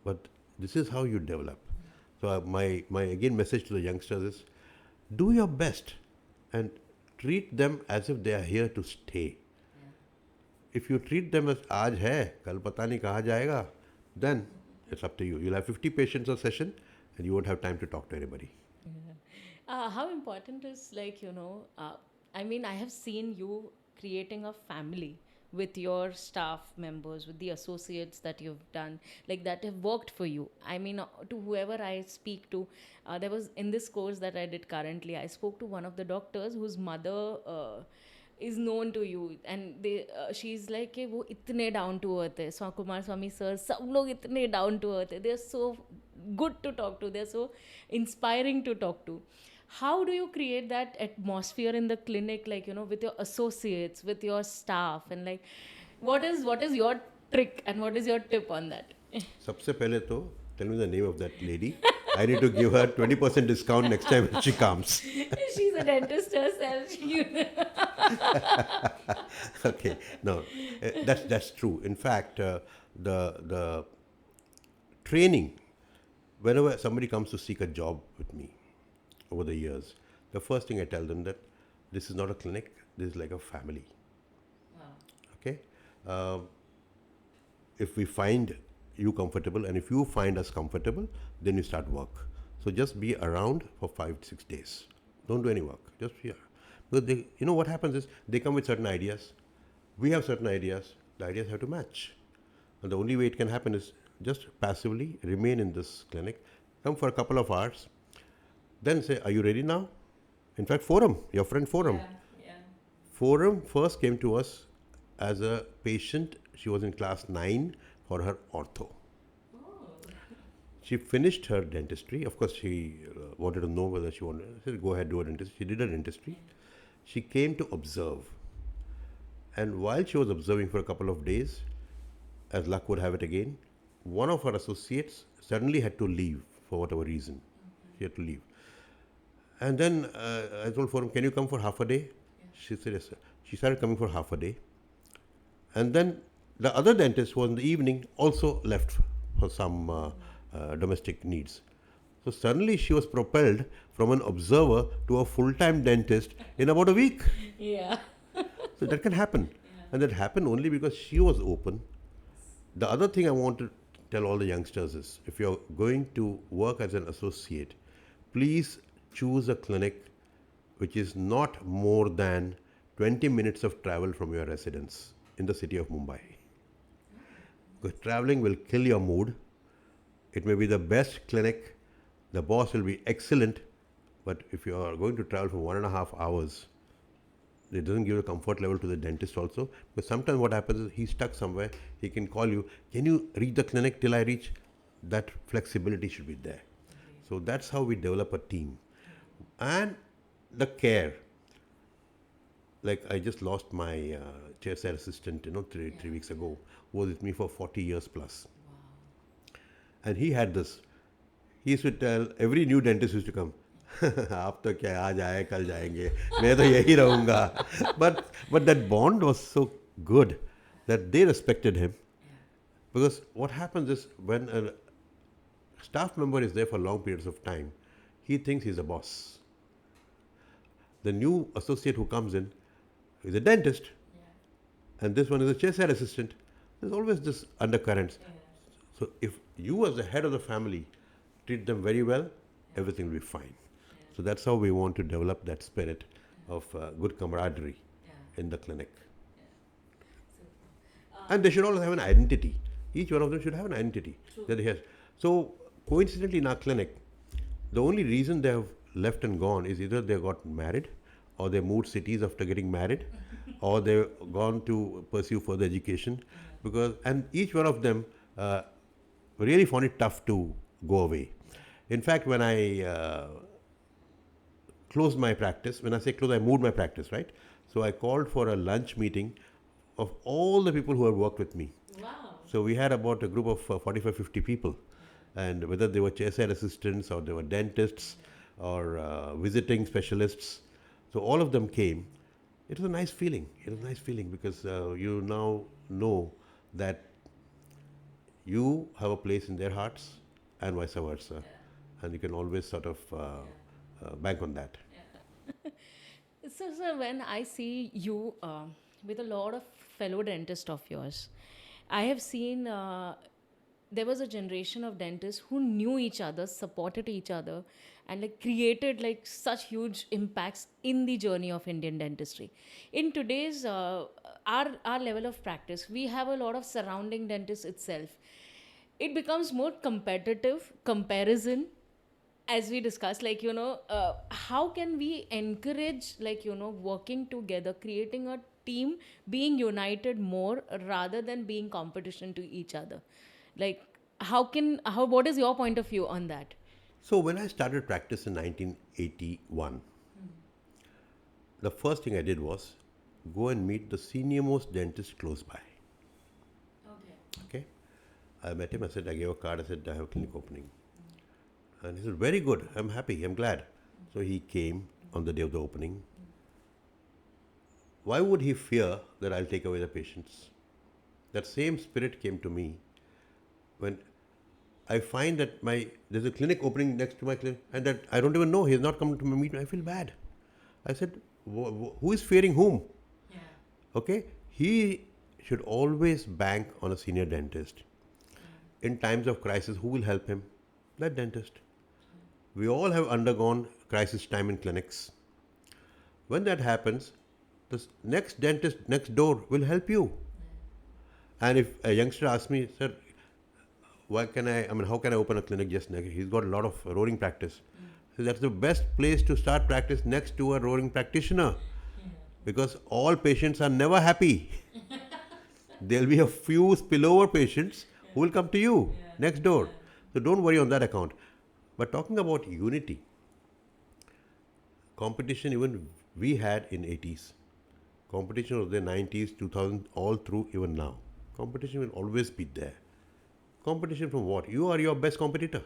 but this is how you develop. So my again message to the youngsters is, do your best and treat them as if they are here to stay. If you treat them as आज है कल पता नहीं कहाँ जाएगा, then it's up to you. You'll have 50 patients a session and you won't have time to talk to anybody. How important is I mean, I have seen you creating a family with your staff members, with the associates that you've done, like that have worked for you. I mean, to whoever I speak to, there was in this course that I did currently, I spoke to one of the doctors whose mother is known to you, and she's like कि वो इतने down to earth है. Aswatha Kumarswamy sir, सब लोग इतने down to earth है. They're so good to talk to. They're so inspiring to talk to. How do you create that atmosphere in the clinic, like with your associates, with your staff, and like what is your trick and what is your tip on that? सबसे पहले तो tell me the name of that lady. I need to give her 20% discount next time when she comes. She's a dentist herself. Okay, no, that's true. In fact, the training, whenever somebody comes to seek a job with me over the years, the first thing I tell them that this is not a clinic, this is like a family. Wow. Okay, if we find you comfortable and if you find us comfortable, then you start work. So just be around for 5-6 days. Don't do any work. Just be around. Because they, what happens is they come with certain ideas. We have certain ideas. The ideas have to match. And the only way it can happen is just passively remain in this clinic, come for a couple of hours, then say, are you ready now? In fact, Forum, your friend Forum. Yeah. Forum first came to us as a patient. She was in class 9 for her ortho. She finished her dentistry. Of course, she wanted to know whether she wanted. I said, go ahead, do her dentistry. She did her dentistry. She came to observe. And while she was observing for a couple of days, as luck would have it again, one of her associates suddenly had to leave for whatever reason. She had to leave. And then I told Forum, can you come for half a day? Yeah. She said, yes, sir. She started coming for half a day. And then the other dentist who was in the evening also left for some domestic needs. So suddenly she was propelled from an observer to a full-time dentist in about a week. Yeah. So that can happen. Yeah. And that happened only because she was open. The other thing I want to tell all the youngsters is, if you're going to work as an associate, please choose a clinic which is not more than 20 minutes of travel from your residence in the city of Mumbai. Because traveling will kill your mood. It may be the best clinic, the boss will be excellent, but if you are going to travel for 1.5 hours, it doesn't give a comfort level to the dentist also. Because sometimes what happens is he's stuck somewhere, he can call you, can you reach the clinic till I reach? That flexibility should be there. So that's how we develop a team. And the care. Like I just lost my chairside assistant, three weeks ago, who was with me for 40 years plus. And he had this. He used to tell, every new dentist used to come, आप तो क्या आज आए कल जाएंगे मैं तो यही रहूँगा. But that bond was so good that they respected him. Because what happens is when a staff member is there for long periods of time, he thinks he's a boss. The new associate who comes in is a dentist, and this one is a chairside assistant. There's always this undercurrents. So if you as the head of the family treat them very well, everything will be fine. So that's how we want to develop that spirit of good camaraderie in the clinic. And they should all have an identity. Each one of them should have an identity that he has. So coincidentally in our clinic, the only reason they have left and gone is either they got married, or they moved cities after getting married, or they've gone to pursue further education. And each one of them really found it tough to go away. In fact, when I closed my practice, when I say close, I moved my practice, right? So I called for a lunch meeting of all the people who had worked with me. Wow. So we had about a group of 45, 50 people. And whether they were chairside assistants or they were dentists or visiting specialists, so all of them came. It was a nice feeling. It was a nice feeling because you now know that you have a place in their hearts and vice versa. And you can always sort of bank on that. So, sir, when I see you with a lot of fellow dentists of yours, I have seen there was a generation of dentists who knew each other, supported each other, and like created like such huge impacts in the journey of Indian dentistry. In today's our level of practice, we have a lot of surrounding dentists itself. It becomes more competitive comparison, as we discussed, how can we encourage, working together, creating a team, being united more rather than being competition to each other? What is your point of view on that? So when I started practice in 1981, the first thing I did was go and meet the senior most dentist close by. Okay. I met him, I said, I gave a card, I said, I have a clinic opening. And he said, very good, I'm happy, I'm glad. So he came on the day of the opening. Why would he fear that I'll take away the patients? That same spirit came to me when I find that there's a clinic opening next to my clinic and that I don't even know, he's not coming to my meeting, I feel bad. I said, who is fearing whom? Yeah. Okay, he should always bank on a senior dentist. In times of crisis, who will help him? That dentist. We all have undergone crisis time in clinics. When that happens, the next dentist next door will help you. And if a youngster asks me, sir, how can I open a clinic just next? He's got a lot of roaring practice. So that's the best place to start practice, next to a roaring practitioner. Because all patients are never happy. There'll be a few spillover patients who will come to you next door. So don't worry on that account. But talking about unity, competition even we had in 80s. Competition was the 90s, 2000, all through even now. Competition will always be there. Competition from what? You are your best competitor.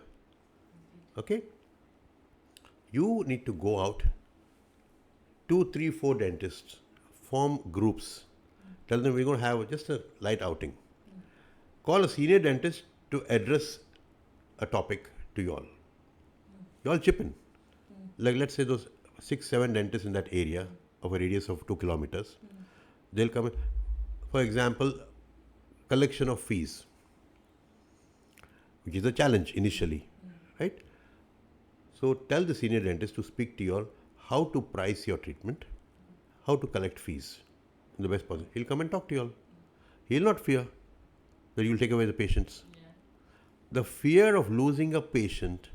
Okay? You need to go out, 2, 3, 4 dentists, form groups. Tell them we're going to have just a light outing. Call a senior dentist to address a topic to you all. You all chip in. Like let's say those 6, 7 dentists in that area of a radius of 2 kilometers. They'll come in. For example, collection of fees. which is a challenge initially, right? So tell the senior dentist to speak to you all how to price your treatment, how to collect fees in the best possible. He'll come and talk to you all. He'll not fear that you'll take away the patients. The fear of losing a patient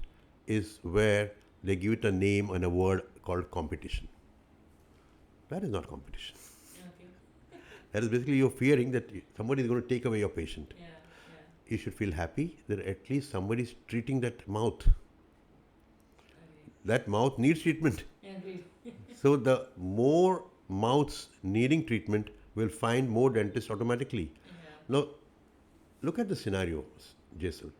is where they give it a name and a word called competition. That is not competition. That is basically you're fearing that somebody is going to take away your patient. You should feel happy that at least somebody is treating that mouth. That mouth needs treatment. So the more mouths needing treatment will find more dentists automatically. Now, look at the scenarios, Jason.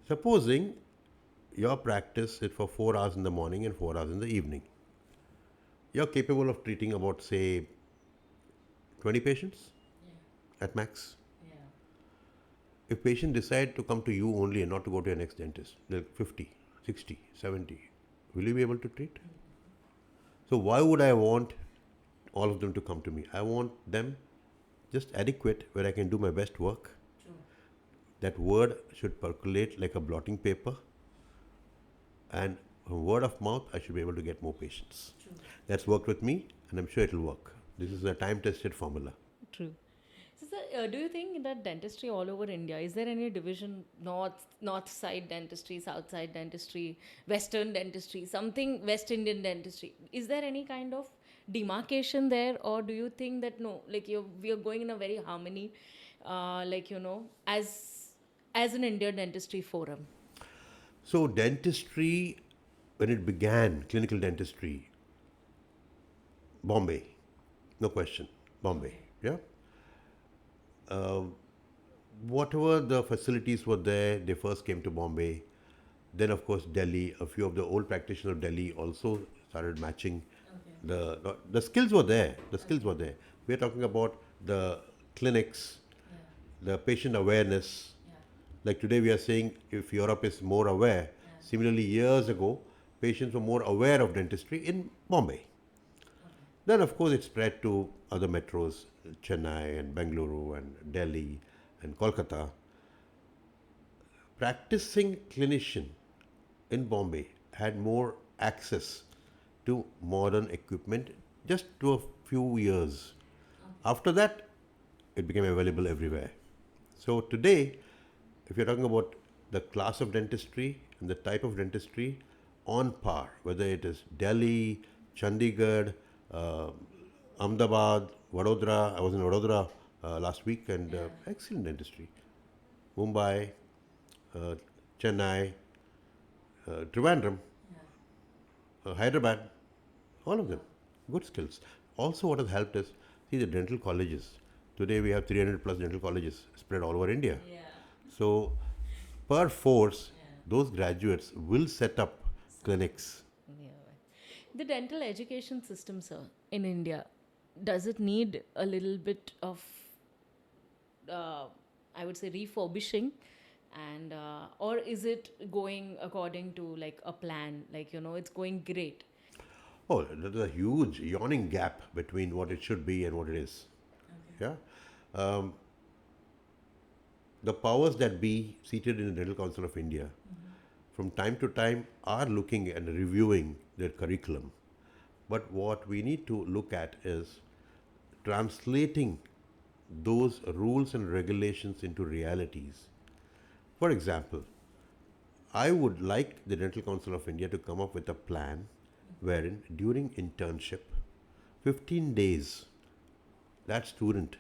Supposing your practice is for 4 hours in the morning and 4 hours in the evening. You're capable of treating about, say, 20 patients at max. If patient decide to come to you only and not to go to your next dentist, like 50, 60, 70, will you be able to treat? So why would I want all of them to come to me? I want them just adequate where I can do my best work. That word should percolate like a blotting paper, and from word of mouth, I should be able to get more patients. That's worked with me, and I'm sure it'll work. This is a time-tested formula. True. So, sir, do you think that dentistry all over India, is there any division, north side dentistry, south side dentistry, western dentistry, something West Indian dentistry? Is there any kind of demarcation there, or do you think that no, like we are going in a very harmony, as an Indian dentistry forum? So dentistry, when it began, clinical dentistry, Bombay, no question, Bombay, yeah. Whatever the facilities were there, they first came to Bombay. Then, of course, Delhi. A few of the old practitioners of Delhi also started matching. The skills were there. The skills were there. We are talking about the clinics, the patient awareness. Like today, we are saying if Europe is more aware. Similarly, years ago, patients were more aware of dentistry in Bombay. Then, of course, it spread to other metros, Chennai and Bengaluru and Delhi and Kolkata. Practicing clinician in Bombay had more access to modern equipment just to a few years. After that, it became available everywhere. So today, if you're talking about the class of dentistry and the type of dentistry, on par, whether it is Delhi, Chandigarh, Ahmedabad, Vadodara. I was in Vadodara last week, and excellent dentistry. Mumbai, Chennai, Trivandrum, Hyderabad, all of them, good skills. Also, what has helped us, see the dental colleges. Today we have 300 plus dental colleges spread all over India. So, per force, those graduates will set up clinics. The dental education system, sir, in India, does it need a little bit of, I would say, refurbishing, and or is it going according to like a plan? Like it's going great. Oh, there's a huge yawning gap between what it should be and what it is. Yeah. The powers that be seated in the Dental Council of India, from time to time, are looking and reviewing their curriculum. But what we need to look at is translating those rules and regulations into realities. For example, I would like the Dental Council of India to come up with a plan wherein during internship, 15 days, that student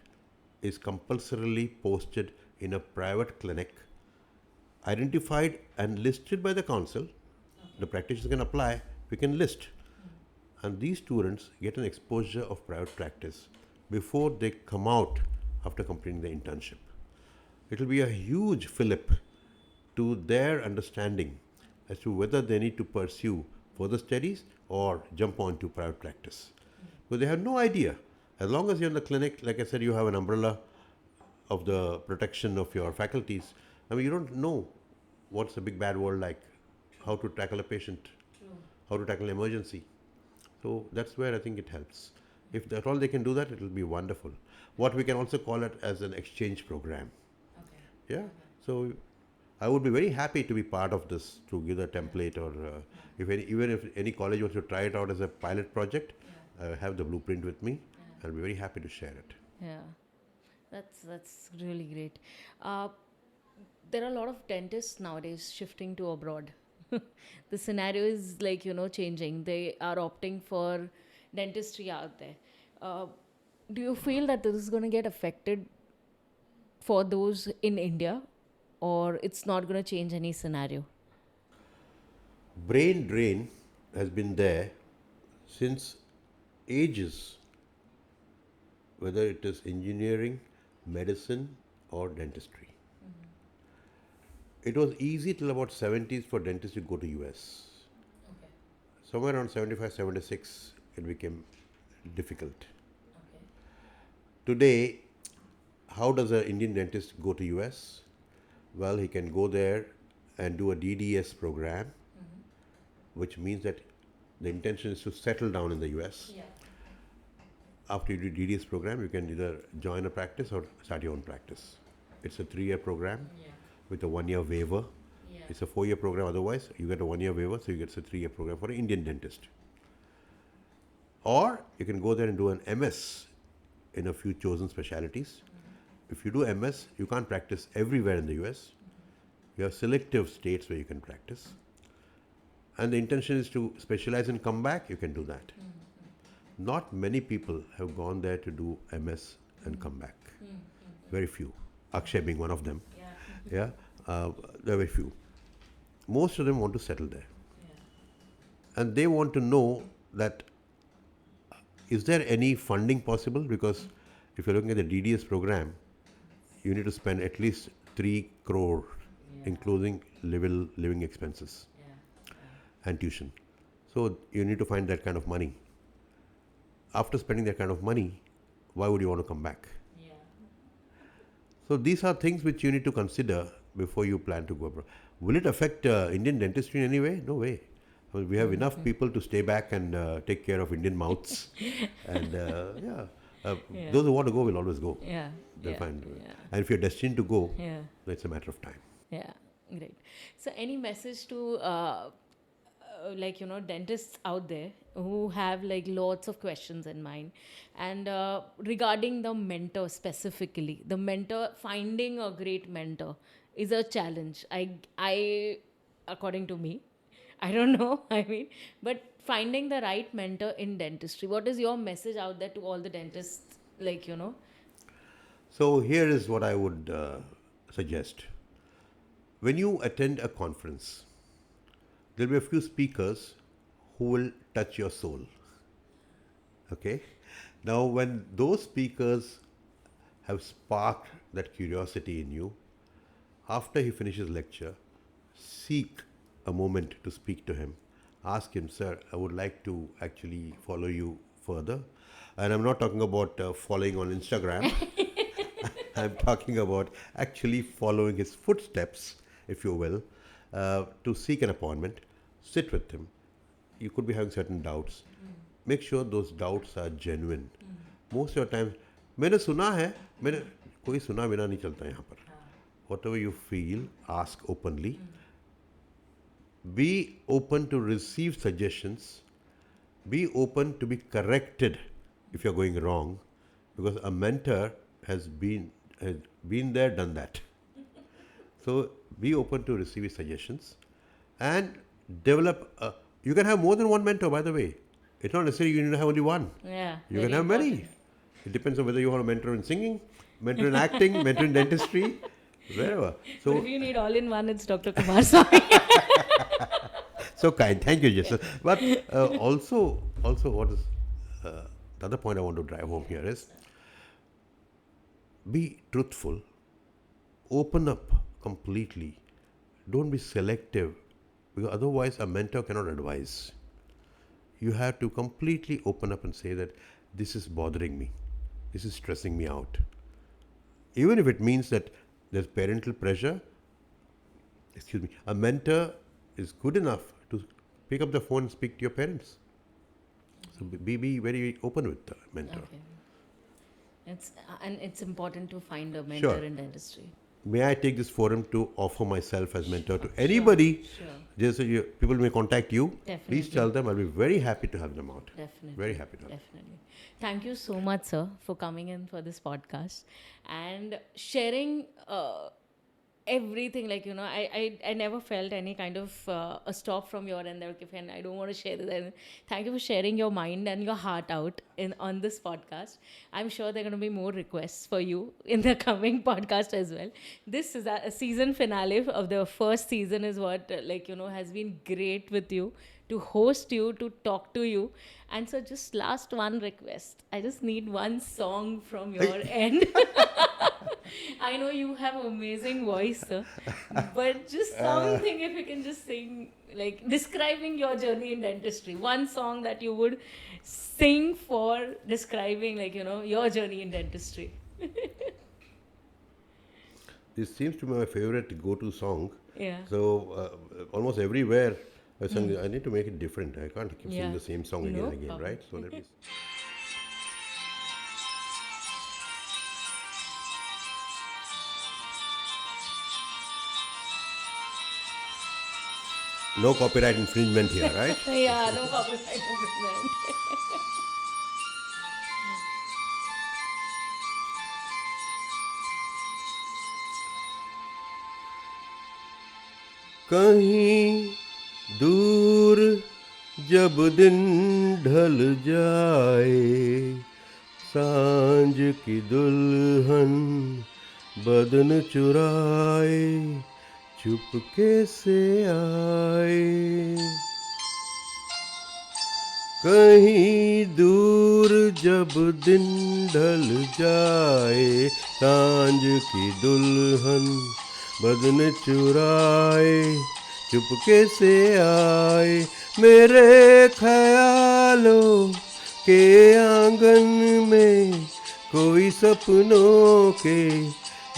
is compulsorily posted in a private clinic, identified and listed by the council. The practitioners can apply, we can list. And these students get an exposure of private practice before they come out after completing the internship. It will be a huge fillip to their understanding as to whether they need to pursue further studies or jump on to private practice. But they have no idea. As long as you're in the clinic, like I said, you have an umbrella of the protection of your faculties. I mean, you don't know what's a big bad world like, how to tackle a patient, how to tackle an emergency. So that's where I think it helps. If that's all they can do that, it will be wonderful. What we can also call it as an exchange program. Yeah. So I would be very happy to be part of this, to give a template, or even if any college wants to try it out as a pilot project, I have the blueprint with me. I'll be very happy to share it. Yeah, that's really great. Uh, there are a lot of dentists nowadays shifting to abroad. The scenario is like, changing. They are opting for dentistry out there. Uh, do you feel that this is going to get affected for those in India, or it's not going to change any scenario? Brain drain has been there since ages, whether it is engineering, medicine, or dentistry. It was easy till about 70s for dentists to go to US. Somewhere around 75, 76, it became difficult. Today, how does an Indian dentist go to US? Well, he can go there and do a DDS program, which means that the intention is to settle down in the US. After you do DDS program, you can either join a practice or start your own practice. It's a 3-year program with a 1-year waiver. It's a 4-year program otherwise. You get a 1-year waiver, so you get a 3-year program for an Indian dentist. Or you can go there and do an MS in a few chosen specialities. If you do MS, you can't practice everywhere in the US. You have selective states where you can practice. And the intention is to specialize and come back, you can do that. Not many people have gone there to do MS and come back. Very few. Akshay being one of them. Yeah, there are very few. Most of them want to settle there. And they want to know that is there any funding possible? Because if you're looking at the DDS program, you need to spend at least 3 crore, including living expenses and tuition. So you need to find that kind of money. After spending that kind of money, why would you want to come back? So these are things which you need to consider before you plan to go abroad. Will it affect Indian dentistry in any way? No way. I mean, we have enough people to stay back and take care of Indian mouths. And those who want to go will always go. They'll find. And if you're destined to go, it's a matter of time. Yeah, great. So, any message to dentists out there who have like lots of questions in mind, and regarding the mentor specifically, the mentor, finding a great mentor is a challenge. I according to me, I don't know. I mean, but finding the right mentor in dentistry. What is your message out there to all the dentists? So here is what I would suggest. When you attend a conference, there will be a few speakers who will touch your soul. Okay? Now, when those speakers have sparked that curiosity in you, after he finishes lecture, seek a moment to speak to him. Ask him, sir, I would like to actually follow you further. And I'm not talking about following on Instagram. I'm talking about actually following his footsteps, if you will, to seek an appointment, sit with him. You could be having certain doubts. Make sure those doubts are genuine. Most of the time, मैंने सुना है, मैंने कोई सुना बिना नहीं चलता यहाँ पर. Whatever you feel, ask openly. Be open to receive suggestions. Be open to be corrected if you're going wrong, because a mentor has been there, done that. So be open to receiving suggestions and develop. You can have more than one mentor, by the way. It's not necessary you need to have only one. You can have many. It depends on whether you want a mentor in singing, mentor in acting, mentor in dentistry, wherever. So but if you need all in one, it's Dr. Kumarswamy. So kind. Thank you, Jason. But also what is the other point I want to drive home here is be truthful. Open up completely. Don't be selective, because otherwise a mentor cannot advise. You have to completely open up and say that this is bothering me. This is stressing me out. Even if it means that there's parental pressure, a mentor is good enough to pick up the phone and speak to your parents. So be very open with the mentor. Okay. It's important to find a mentor in dentistry. may I take this forum to offer myself as mentor to anybody? Sure. Just so people may contact you. Definitely. Please tell them. I'll be very happy to have them out. Definitely. Very happy to have them. Definitely. Thank you so much, sir, for coming in for this podcast and sharing everything. Like, I never felt any kind of a stop from your end. Like, and I don't want to share this. And thank you for sharing your mind and your heart out on this podcast. I'm sure there are going to be more requests for you in the coming podcast as well. This is a season finale of the first season is what, has been great with you, to host you, to talk to you. And so just last one request. I just need one song from your end. I know you have amazing voice, sir. But just something, if you can just sing, like describing your journey in dentistry. One song that you would sing for describing, your journey in dentistry. This seems to be my favorite go-to song. Yeah. So almost everywhere I sing, I need to make it different. I can't keep singing the same song again No and again, problem. right? So let me. No copyright infringement here, right? Yeah, no copyright infringement. कहीं दूर जब दिन ढल जाए सांझ की दुल्हन बदन चुराए चुपके से आए कहीं दूर जब दिन ढल जाए सांझ की दुल्हन बदन चुराए चुपके से आए मेरे ख्यालों के आंगन में कोई सपनों के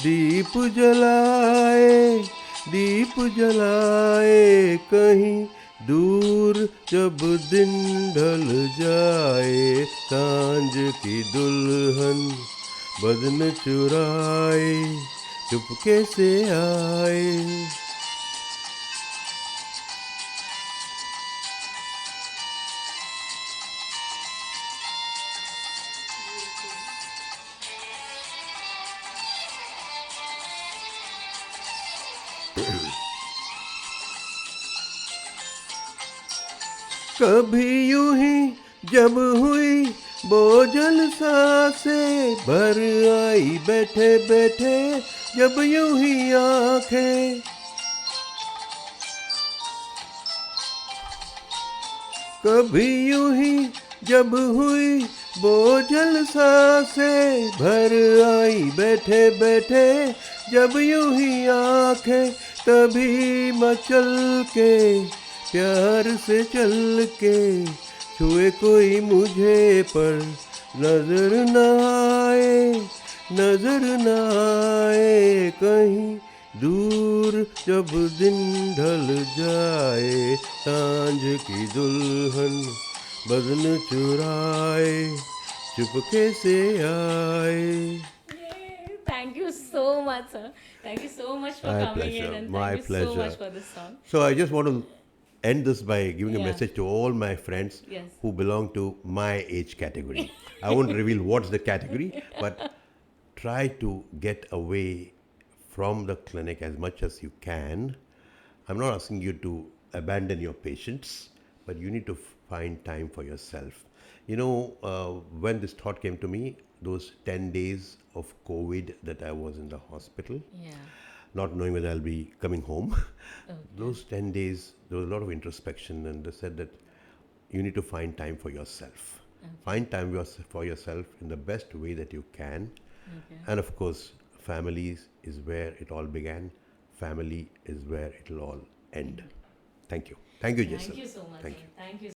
दीप जलाए कहीं दूर जब दिन ढल जाए सांझ की दुल्हन बदन चुराए चुपके से आए कभी यूं ही जब हुई बोझल सांसें भर आई बैठे बैठे जब यूं ही आंखें कभी यूं ही जब हुई बोझल सांसें भर आई बैठे बैठे जब यूं ही आंखें तभी मचल के प्यार से चल के छुए कोई मुझे पर नजर न आए कहीं दूर जब दिन ढल जाए सांझ की दुल्हन बदन चुराए चुपके से आए Thank you so much, sir. Thank you so much for My coming pleasure. in, and My thank you so pleasure. much for this song. So I just want to end this by giving a Yeah. message to all my friends Yes. who belong to my age category. I won't reveal what's the category, but try to get away from the clinic as much as you can. I'm not asking you to abandon your patients, but you need to find time for yourself. When this thought came to me, those 10 days of COVID that I was in the hospital, Yeah. not knowing whether I'll be coming home. Those 10 days, there was a lot of introspection, and they said that you need to find time for yourself. Find time for yourself in the best way that you can. Okay. And of course, families is where it all began. Family is where it will all end. Thank you. Thank you, Jason. Thank you so much. Thank sir. you. Thank you.